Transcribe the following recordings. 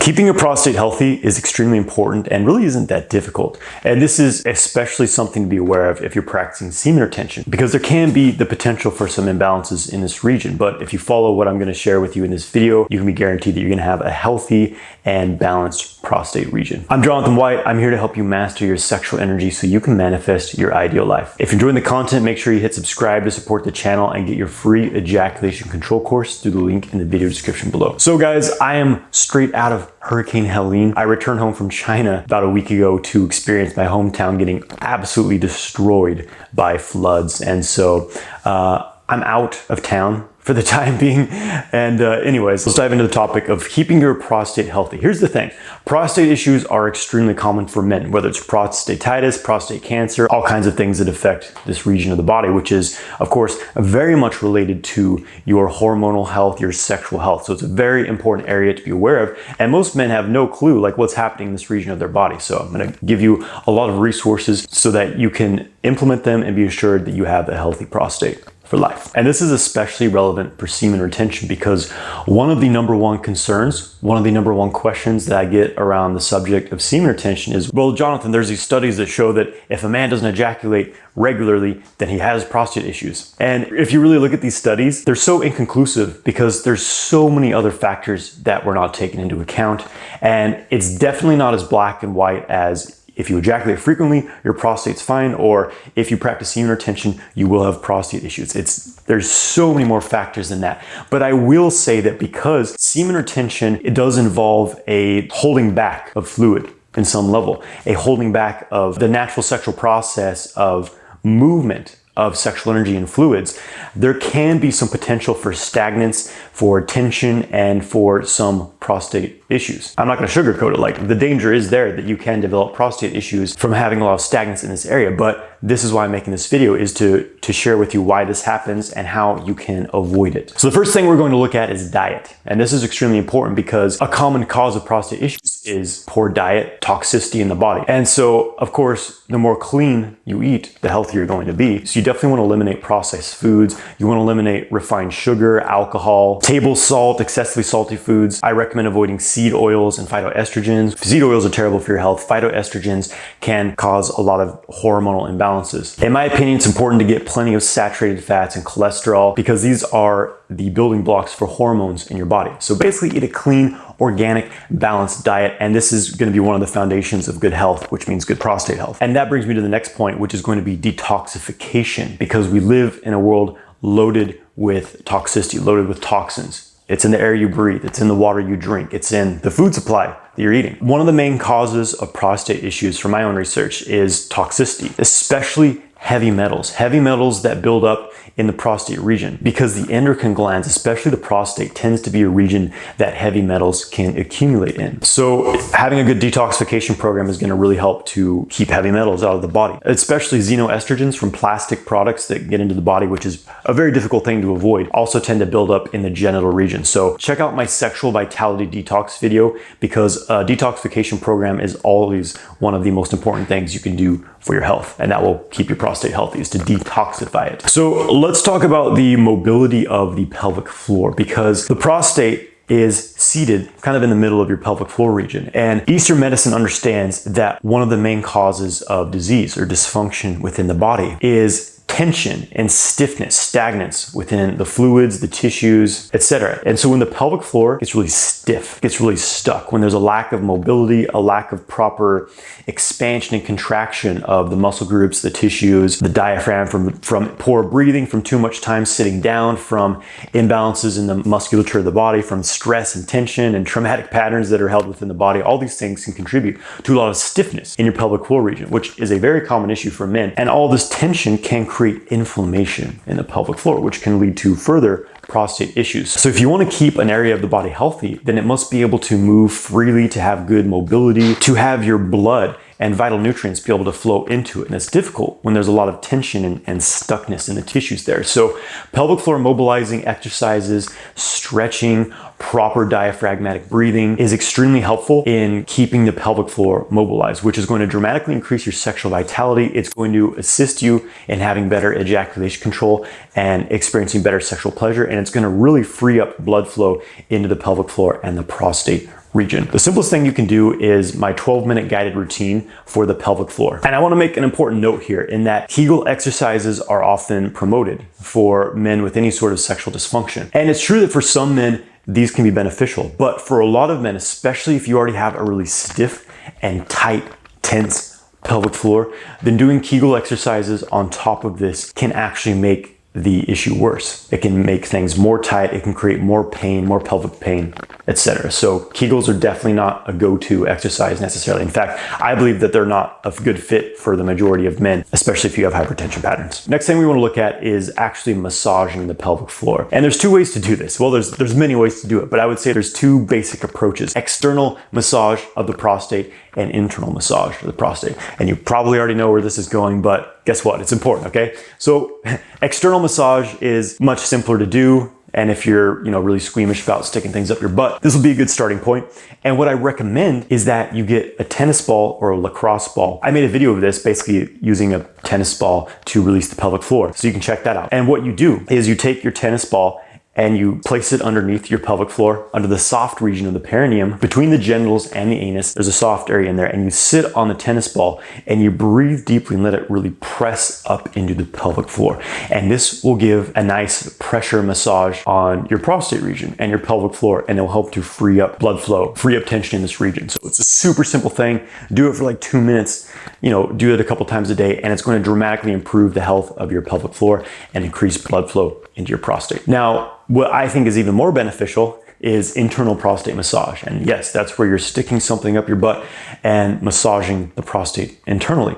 Keeping your prostate healthy is extremely important and really isn't that difficult. And this is especially something to be aware of if you're practicing semen retention, because there can be the potential for some imbalances in this region. But if you follow what I'm going to share with you in this video, you can be guaranteed that you're going to have a healthy and balanced prostate region. I'm Johnathan White. I'm here to help you master your sexual energy so you can manifest your ideal life. If you're enjoying the content, make sure you hit subscribe to support the channel and get your free ejaculation control course through the link in the video description below. So guys, I am straight out of Hurricane Helene. I returned home from China about a week ago to experience my hometown getting absolutely destroyed by floods. And so I'm out of town for the time being. And anyways, let's dive into the topic of keeping your prostate healthy. Here's the thing. Prostate issues are extremely common for men, whether it's prostatitis, prostate cancer, all kinds of things that affect this region of the body, which is, of course, very much related to your hormonal health, your sexual health. So it's a very important area to be aware of. And most men have no clue like what's happening in this region of their body. So I'm going to give you a lot of resources so that you can implement them and be assured that you have a healthy prostate for life. And this is especially relevant for semen retention because one of the number one concerns, one of the number one questions that I get around the subject of semen retention is, well, Johnathan, there's these studies that show that if a man doesn't ejaculate regularly, then he has prostate issues. And if you really look at these studies, they're so inconclusive because there's so many other factors that were not taken into account. And it's definitely not as black and white as if you ejaculate frequently, your prostate's fine, or if you practice semen retention, you will have prostate issues. There's so many more factors than that. But I will say that because semen retention, it does involve a holding back of fluid in some level, a holding back of the natural sexual process of movement of sexual energy and fluids, there can be some potential for stagnance, for tension, and for some prostate issues. I'm not going to sugarcoat it. Like, the danger is there that you can develop prostate issues from having a lot of stagnance in this area. But this is why I'm making this video, is to share with you why this happens and how you can avoid it. So the first thing we're going to look at is diet. And this is extremely important because a common cause of prostate issues is poor diet, toxicity in the body. And so, of course, the more clean you eat, the healthier you're going to be. So you definitely want to eliminate processed foods. You want to eliminate refined sugar, alcohol, table salt, excessively salty foods. I recommend avoiding seed oils and phytoestrogens. Seed oils are terrible for your health. Phytoestrogens can cause a lot of hormonal imbalances. In my opinion, it's important to get plenty of saturated fats and cholesterol because these are the building blocks for hormones in your body. So basically eat a clean, organic, balanced diet. And this is going to be one of the foundations of good health, which means good prostate health. And that brings me to the next point, which is going to be detoxification, because we live in a world loaded with toxicity, loaded with toxins. It's in the air you breathe. It's in the water you drink. It's in the food supply that you're eating. One of the main causes of prostate issues from my own research is toxicity, especially heavy metals that build up in the prostate region, because the endocrine glands, especially the prostate, tends to be a region that heavy metals can accumulate in. So having a good detoxification program is going to really help to keep heavy metals out of the body, especially xenoestrogens from plastic products that get into the body, which is a very difficult thing to avoid, also tend to build up in the genital region. So check out my sexual vitality detox video, because a detoxification program is always one of the most important things you can do for your health, and that will keep your prostate healthy, is to detoxify it. So let's talk about the mobility of the pelvic floor, because the prostate is seated kind of in the middle of your pelvic floor region. And Eastern medicine understands that one of the main causes of disease or dysfunction within the body is tension and stiffness, stagnance within the fluids, the tissues, etc. And so when the pelvic floor gets really stiff, gets really stuck, when there's a lack of mobility, a lack of proper expansion and contraction of the muscle groups, the tissues, the diaphragm, from poor breathing, from too much time sitting down, from imbalances in the musculature of the body, from stress and tension and traumatic patterns that are held within the body, all these things can contribute to a lot of stiffness in your pelvic floor region, which is a very common issue for men. And all this tension can create inflammation in the pelvic floor, which can lead to further prostate issues. So if you want to keep an area of the body healthy, then it must be able to move freely, to have good mobility, to have your blood and vital nutrients be able to flow into it. And it's difficult when there's a lot of tension and stuckness in the tissues there. So pelvic floor mobilizing exercises, stretching, proper diaphragmatic breathing is extremely helpful in keeping the pelvic floor mobilized, which is going to dramatically increase your sexual vitality. It's going to assist you in having better ejaculation control and experiencing better sexual pleasure. And it's going to really free up blood flow into the pelvic floor and the prostate region. The simplest thing you can do is my 12-minute guided routine for the pelvic floor. And I want to make an important note here in that Kegel exercises are often promoted for men with any sort of sexual dysfunction. And it's true that for some men, these can be beneficial, but for a lot of men, especially if you already have a really stiff and tight, tense pelvic floor, then doing Kegel exercises on top of this can actually make the issue worse. It can make things more tight, it can create more pain, more pelvic pain, etc. So Kegels are definitely not a go-to exercise necessarily. In fact, I believe that they're not a good fit for the majority of men, especially if you have hypertension patterns. Next thing we want to look at is actually massaging the pelvic floor. And there's two ways to do this. Well, there's many ways to do it, but I would say there's two basic approaches: external massage of the prostate and internal massage of the prostate. And you probably already know where this is going, but guess what? It's important, okay? So external massage is much simpler to do. And if you're, really squeamish about sticking things up your butt, this will be a good starting point. And what I recommend is that you get a tennis ball or a lacrosse ball. I made a video of this basically using a tennis ball to release the pelvic floor. So you can check that out. And what you do is you take your tennis ball and you place it underneath your pelvic floor, under the soft region of the perineum, between the genitals and the anus. There's a soft area in there, and you sit on the tennis ball and you breathe deeply and let it really press up into the pelvic floor. And this will give a nice pressure massage on your prostate region and your pelvic floor, and it'll help to free up blood flow, free up tension in this region. So it's a super simple thing. Do it for like 2 minutes, do it a couple times a day, and it's going to dramatically improve the health of your pelvic floor and increase blood flow into your prostate. Now, what I think is even more beneficial is internal prostate massage. And yes, that's where you're sticking something up your butt and massaging the prostate internally.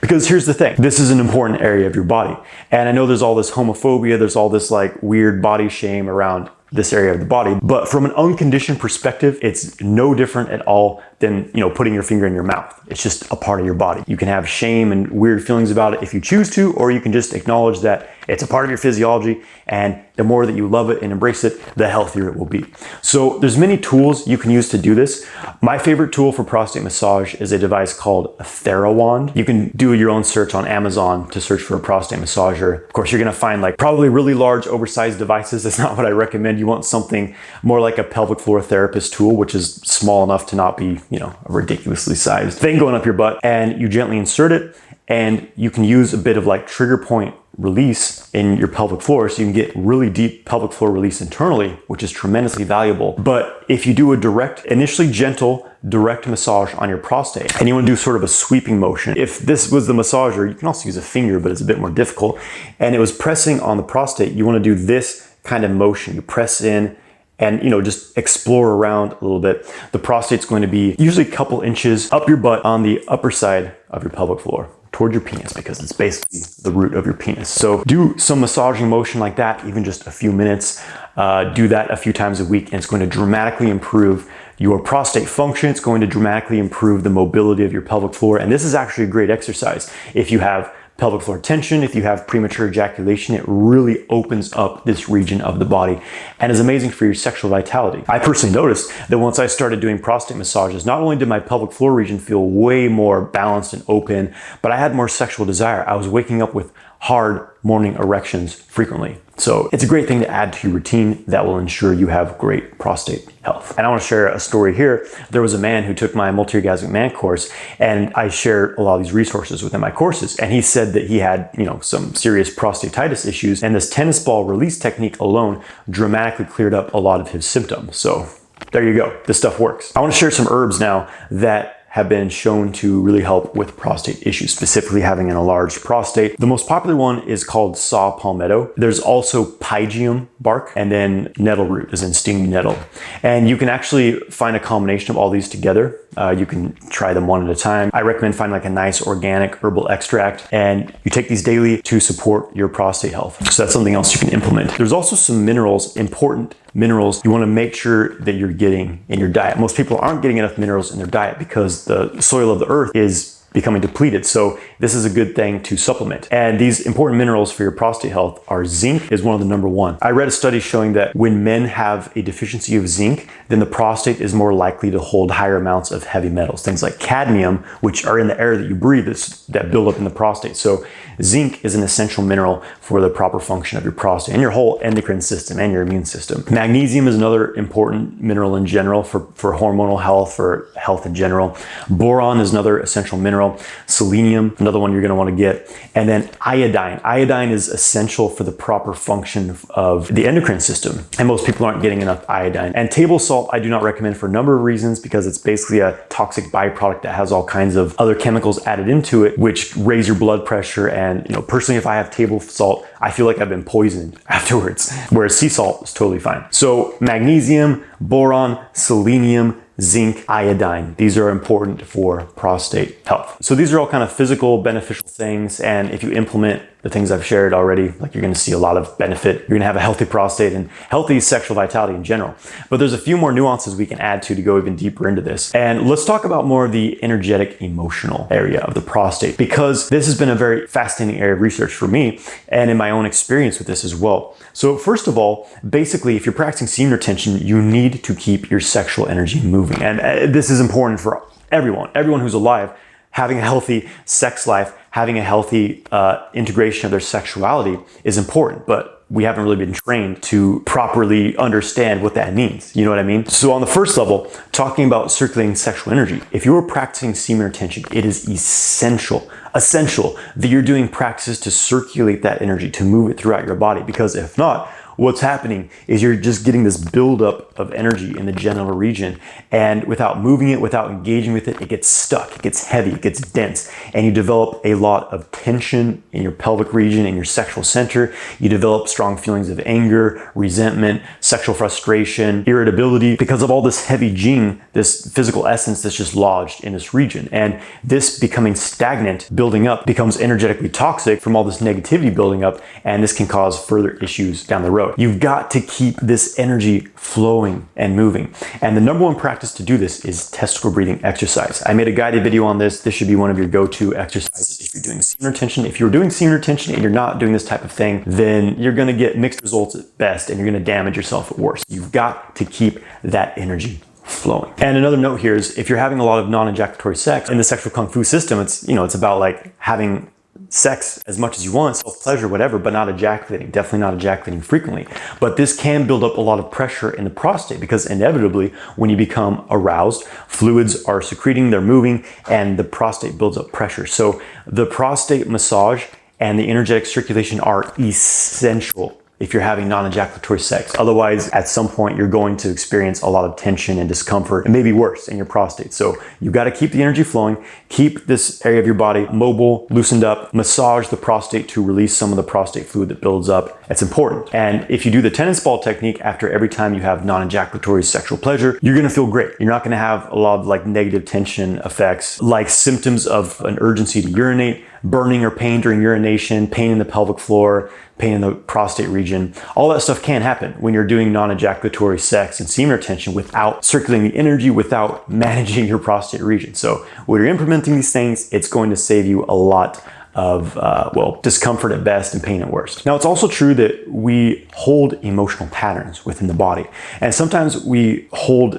Because here's the thing, this is an important area of your body. And I know there's all this homophobia, there's all this like weird body shame around this area of the body, but from an unconditioned perspective, it's no different at all than putting your finger in your mouth. It's just a part of your body. You can have shame and weird feelings about it if you choose to, or you can just acknowledge that it's a part of your physiology, and the more that you love it and embrace it, the healthier it will be. So there's many tools you can use to do this. My favorite tool for prostate massage is a device called a TheraWand. You can do your own search on Amazon to search for a prostate massager. Of course, you're gonna find like probably really large, oversized devices. That's not what I recommend. You want something more like a pelvic floor therapist tool, which is small enough to not be, a ridiculously sized thing going up your butt, and you gently insert it, and you can use a bit of like trigger point release in your pelvic floor, so you can get really deep pelvic floor release internally, which is tremendously valuable. But if you do a initially gentle, direct massage on your prostate, and you want to do sort of a sweeping motion, if this was the massager, you can also use a finger, but it's a bit more difficult, and it was pressing on the prostate, you want to do this kind of motion. You press in and just explore around a little bit. The prostate's going to be usually a couple inches up your butt on the upper side of your pelvic floor, toward your penis, because it's basically the root of your penis. So do some massaging motion like that, even just a few minutes. Do that a few times a week, and it's going to dramatically improve your prostate function. It's going to dramatically improve the mobility of your pelvic floor. And this is actually a great exercise. If you have pelvic floor tension, if you have premature ejaculation, it really opens up this region of the body and is amazing for your sexual vitality. I personally noticed that once I started doing prostate massages, not only did my pelvic floor region feel way more balanced and open, but I had more sexual desire. I was waking up with hard morning erections frequently. So it's a great thing to add to your routine that will ensure you have great prostate health. And I want to share a story here. There was a man who took my multi-orgasmic man course, and I shared a lot of these resources within my courses. And he said that he had, some serious prostatitis issues, and this tennis ball release technique alone dramatically cleared up a lot of his symptoms. So there you go. This stuff works. I want to share some herbs now that have been shown to really help with prostate issues, specifically having an enlarged prostate. The most popular one is called saw palmetto. There's also pygeum bark, and then nettle root, as in stinging nettle. And you can actually find a combination of all these together. You can try them one at a time. I recommend finding like a nice organic herbal extract, and you take these daily to support your prostate health. So that's something else you can implement. There's also some minerals, important minerals you want to make sure that you're getting in your diet. Most people aren't getting enough minerals in their diet because the soil of the earth is becoming depleted. So this is a good thing to supplement. And these important minerals for your prostate health are zinc is one of the number one. I read a study showing that when men have a deficiency of zinc, then the prostate is more likely to hold higher amounts of heavy metals, things like cadmium, which are in the air that you breathe that build up in the prostate. So zinc is an essential mineral for the proper function of your prostate and your whole endocrine system and your immune system. Magnesium is another important mineral in general for hormonal health, for health in general. Boron is another essential mineral. Selenium, another one you're going to want to get. And then iodine. Iodine is essential for the proper function of the endocrine system. And most people aren't getting enough iodine. And table salt, I do not recommend for a number of reasons, because it's basically a toxic byproduct that has all kinds of other chemicals added into it, which raise your blood pressure. And, personally, if I have table salt, I feel like I've been poisoned afterwards, whereas sea salt is totally fine. So magnesium, boron, selenium, zinc, iodine. These are important for prostate health. So these are all kind of physical beneficial things. And if you implement the things I've shared already, like, you're going to see a lot of benefit. You're going to have a healthy prostate and healthy sexual vitality in general. But there's a few more nuances we can add to go even deeper into this. And let's talk about more of the energetic, emotional area of the prostate, because this has been a very fascinating area of research for me and in my own experience with this as well. So first of all, basically, if you're practicing semen retention, you need to keep your sexual energy moving. And this is important for everyone who's alive. Having a healthy sex life, having a healthy integration of their sexuality is important, but we haven't really been trained to properly understand what that means. You know what I mean? So on the first level, talking about circulating sexual energy, if you're practicing semen retention, it is essential that you're doing practices to circulate that energy, to move it throughout your body, because if not, what's happening is you're just getting this buildup of energy in the genital region, and without moving it, without engaging with it, it gets stuck, it gets heavy, it gets dense, and you develop a lot of tension in your pelvic region, in your sexual center. You develop strong feelings of anger, resentment, sexual frustration, irritability, because of all this heavy jing, this physical essence that's just lodged in this region. And this becoming stagnant, building up, becomes energetically toxic from all this negativity building up, and this can cause further issues down the road. You've got to keep this energy flowing and moving. And the number one practice to do this is testicle breathing exercise. I made a guided video on this. This should be one of your go-to exercises if you're doing semen retention. If you're doing semen retention and you're not doing this type of thing, then you're going to get mixed results at best, and you're going to damage yourself at worst. You've got to keep that energy flowing. And another note here is, if you're having a lot of non-ejaculatory sex in the sexual kung fu system, it's about like having sex as much as you want, self-pleasure, whatever, but not ejaculating, definitely not ejaculating frequently. But this can build up a lot of pressure in the prostate, because inevitably, when you become aroused, fluids are secreting, they're moving, and the prostate builds up pressure. So the prostate massage and the energetic circulation are essential if you're having non-ejaculatory sex. Otherwise, at some point, you're going to experience a lot of tension and discomfort, and maybe worse, in your prostate. So you've got to keep the energy flowing, keep this area of your body mobile, loosened up, massage the prostate to release some of the prostate fluid that builds up. It's important. And if you do the tennis ball technique after every time you have non-ejaculatory sexual pleasure, you're gonna feel great. You're not gonna have a lot of like negative tension effects, like symptoms of an urgency to urinate, burning or pain during urination, pain in the pelvic floor, pain in the prostate region. All that stuff can happen when you're doing non-ejaculatory sex and semen retention without circulating the energy, without managing your prostate region. So when you're implementing these things, it's going to save you a lot of discomfort at best and pain at worst. Now, it's also true that we hold emotional patterns within the body, and sometimes we hold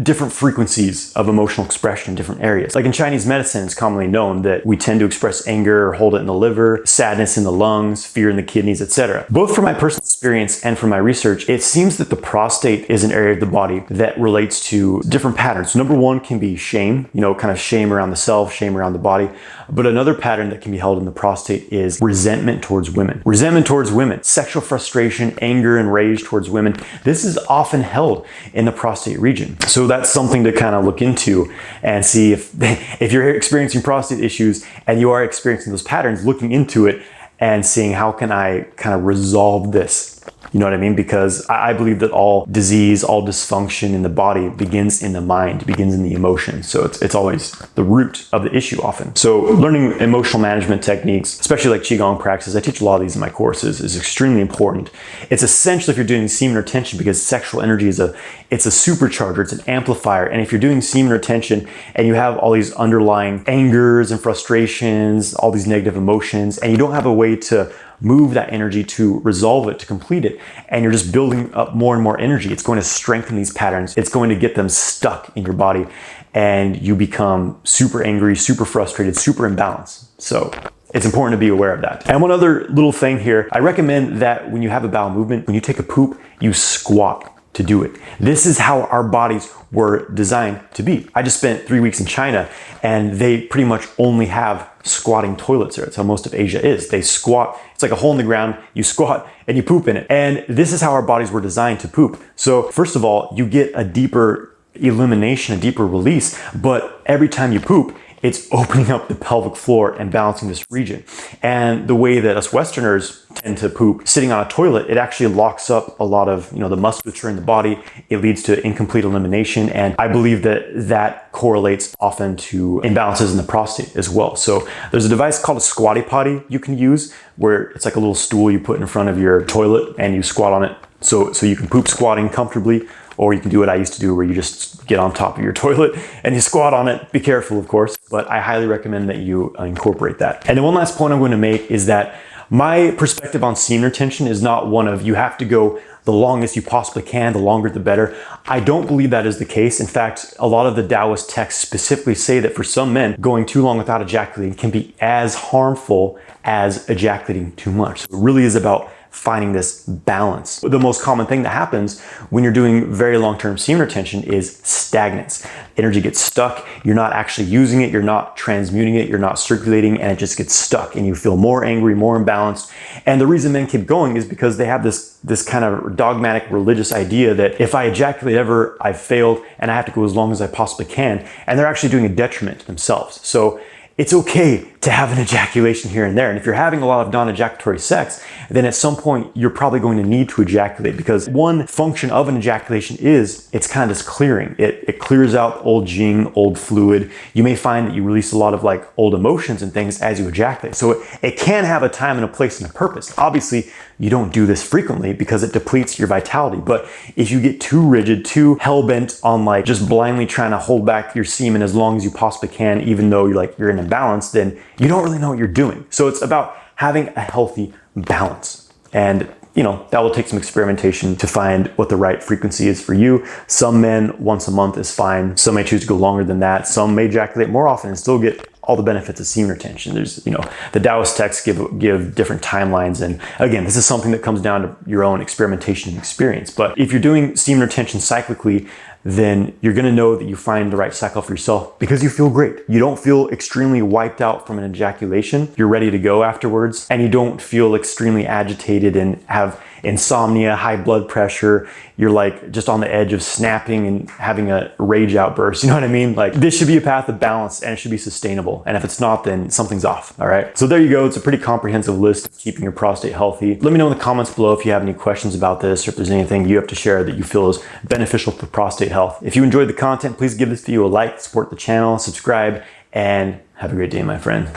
different frequencies of emotional expression in different areas. Like in Chinese medicine, it's commonly known that we tend to express anger or hold it in the liver, sadness in the lungs, fear in the kidneys, etc. Both from my personal experience and from my research, it seems that the prostate is an area of the body that relates to different patterns. Number one can be shame, kind of shame around the self, shame around the body. But another pattern that can be held in the prostate is resentment towards women. Resentment towards women, sexual frustration, anger, and rage towards women. This is often held in the prostate region. So that's something to kind of look into and see if you're experiencing prostate issues and you are experiencing those patterns, looking into it and seeing how can I kind of resolve this. You know what I mean? Because I believe that all disease, all dysfunction in the body begins in the mind, begins in the emotion. So it's always the root of the issue often. So learning emotional management techniques, especially like Qigong practices, I teach a lot of these in my courses, is extremely important. It's essential if you're doing semen retention, because sexual energy is it's a supercharger, it's an amplifier. And if you're doing semen retention and you have all these underlying angers and frustrations, all these negative emotions, and you don't have a way to move that energy to resolve it, to complete it, and you're just building up more and more energy, it's going to strengthen these patterns. It's going to get them stuck in your body, and you become super angry, super frustrated, super imbalanced. So it's important to be aware of that. And one other little thing here, I recommend that when you have a bowel movement, when you take a poop, you squat to do it. This is how our bodies were designed to be. I just spent 3 weeks in China, and they pretty much only have squatting toilets there. That's how most of Asia is. They squat, it's like a hole in the ground, you squat and you poop in it. And this is how our bodies were designed to poop. So first of all, you get a deeper elimination, a deeper release, but every time you poop, it's opening up the pelvic floor and balancing this region. And the way that us Westerners tend to poop sitting on a toilet, it actually locks up a lot of, the musculature in the body. It leads to incomplete elimination. And I believe that that correlates often to imbalances in the prostate as well. So there's a device called a squatty potty you can use, where it's like a little stool you put in front of your toilet and you squat on it. So you can poop squatting comfortably. Or you can do what I used to do, where you just get on top of your toilet and you squat on it. Be careful, of course, but I highly recommend that you incorporate that. And then one last point I'm going to make is that my perspective on semen retention is not one of you have to go the longest you possibly can, the longer the better. I don't believe that is the case. In fact, a lot of the Taoist texts specifically say that for some men, going too long without ejaculating can be as harmful as ejaculating too much. So it really is about finding this balance. The most common thing that happens when you're doing very long-term semen retention is stagnance. Energy gets stuck, you're not actually using it, you're not transmuting it, you're not circulating, and it just gets stuck and you feel more angry, more imbalanced. And the reason men keep going is because they have this kind of dogmatic religious idea that if I ejaculate ever, I've failed and I have to go as long as I possibly can. And they're actually doing a detriment to themselves. So it's okay to have an ejaculation here and there. And if you're having a lot of non-ejaculatory sex, then at some point you're probably going to need to ejaculate, because one function of an ejaculation is it's kind of this clearing. It clears out old jing, old fluid. You may find that you release a lot of like old emotions and things as you ejaculate. So it can have a time and a place and a purpose. Obviously, you don't do this frequently because it depletes your vitality. But if you get too rigid, too hell-bent on like just blindly trying to hold back your semen as long as you possibly can, even though you're in a balance, then you don't really know what you're doing. So it's about having a healthy balance. And that will take some experimentation to find what the right frequency is for you. Some men, once a month is fine. Some may choose to go longer than that. Some may ejaculate more often and still get all the benefits of semen retention. There's, the Taoist texts give different timelines. And again, this is something that comes down to your own experimentation and experience. But if you're doing semen retention cyclically, then you're going to know that you find the right cycle for yourself because you feel great. You don't feel extremely wiped out from an ejaculation. You're ready to go afterwards, and you don't feel extremely agitated and have insomnia, high blood pressure. You're like just on the edge of snapping and having a rage outburst. You know what I mean? Like, this should be a path of balance and it should be sustainable. And if it's not, then something's off. All right. So there you go. It's a pretty comprehensive list of keeping your prostate healthy. Let me know in the comments below if you have any questions about this, or if there's anything you have to share that you feel is beneficial for prostate health. If you enjoyed the content, please give this video a like, support the channel, subscribe, and have a great day, my friend.